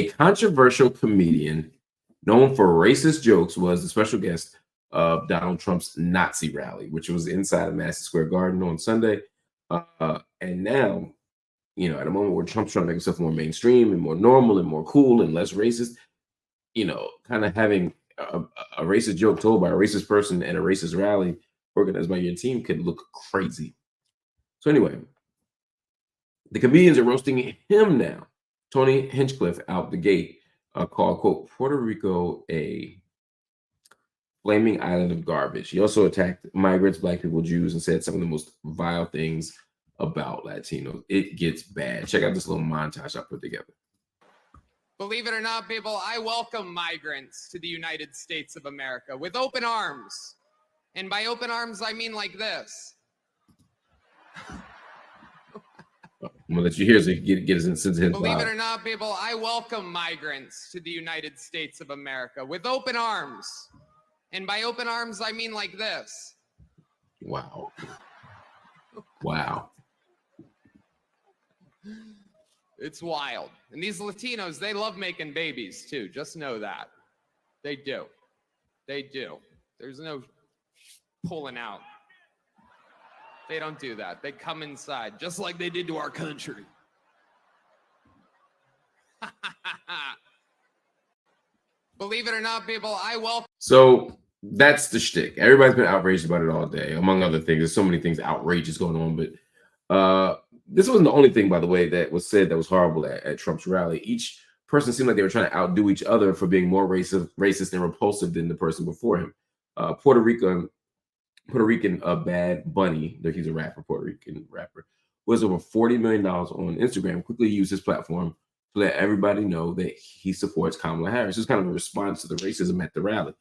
A controversial comedian known for racist jokes was the special guest of Donald Trump's Nazi rally, which was inside of Madison Square Garden on Sunday. And now, at a moment where Trump's trying to make himself more mainstream and more normal and more cool and less racist, kind of having a racist joke told by a racist person at a racist rally organized by your team could look crazy. So anyway, the comedians are roasting him now. Tony Hinchcliffe out the gate called, quote, Puerto Rico a flaming island of garbage. He also attacked migrants, black people, Jews, and said some of the most vile things about Latinos. It gets bad. Check out this little montage I put together. Believe it or not, people, I welcome migrants to the United States of America with open arms. And by open arms, I mean like this. I'm gonna let you hear so you can get his sense of his Believe vibe. it or not, people, I welcome migrants to the United States of America with open arms. And by open arms, I mean like this. Wow. Wow. It's wild. And these Latinos, they love making babies too. Just know that. They do. They do. There's no pulling out. They don't do that. They come inside, just like they did to our country. Believe it or not, people, I welcome. So that's the shtick. Everybody's been outraged about it all day, among other things. There's so many things outrageous going on, but this wasn't the only thing, by the way, that was said that was horrible at Trump's rally. Each person seemed like they were trying to outdo each other for being more racist and repulsive than the person before him. Puerto Rican Bad Bunny, he's a rapper, Puerto Rican rapper, was over $40 million on Instagram, quickly used his platform to let everybody know that he supports Kamala Harris. It's kind of a response to the racism at the rally.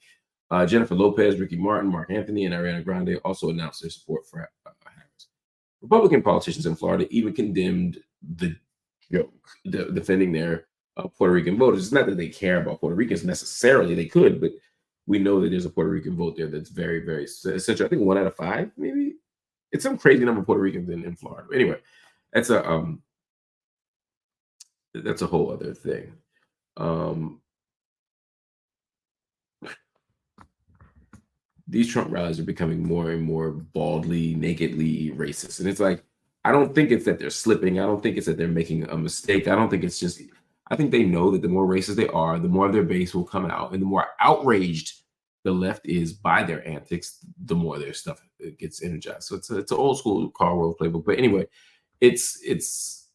Jennifer Lopez, Ricky Martin, Marc Anthony, and Ariana Grande also announced their support for Harris. Republican politicians in Florida even condemned the joke, defending their Puerto Rican voters. It's not that they care about Puerto Ricans necessarily. They could, but we know that there's a Puerto Rican vote there that's very, very essential. I think 1 out of 5, maybe. It's some crazy number of Puerto Ricans in Florida. Anyway, that's a whole other thing. These Trump rallies are becoming more and more baldly, nakedly racist. And it's like, I don't think it's that they're slipping. I don't think it's that they're making a mistake. I don't think it's just, I think they know that the more racist they are, the more their base will come out. And the more outraged the left is by their antics, the more their stuff gets energized. So it's an old school Karl Rove playbook. But anyway, it's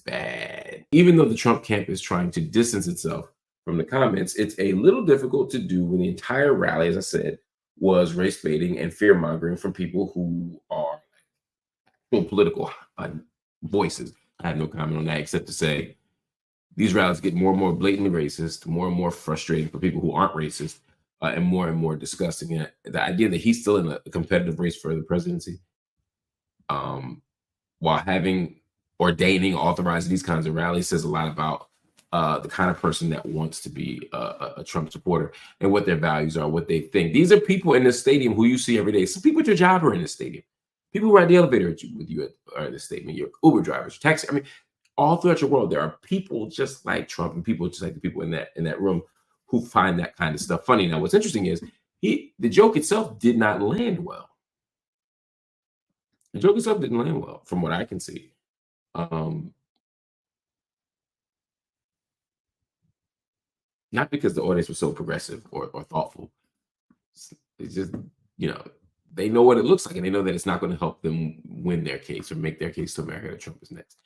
bad. Even though the Trump camp is trying to distance itself from the comments, it's a little difficult to do when the entire rally, as I said, was race baiting and fear mongering from people who are political voices. I have no comment on that except to say these rallies get more and more blatantly racist, more and more frustrating for people who aren't racist, and more disgusting. And the idea that he's still in a competitive race for the presidency, while ordaining, authorizing these kinds of rallies, says a lot about the kind of person that wants to be a Trump supporter and what their values are, what they think. These are people in the stadium who you see every day. Some people at your job are in the stadium. People who ride the elevator with you are in the stadium. Your Uber drivers, taxi. I mean, all throughout your world, there are people just like Trump and people just like the people in that room who find that kind of stuff funny. Now, what's interesting is the joke itself did not land well. The joke itself didn't land well, from what I can see. Not because the audience was so progressive or thoughtful. It's just, they know what it looks like, and they know that it's not going to help them win their case or make their case to America that Trump is next.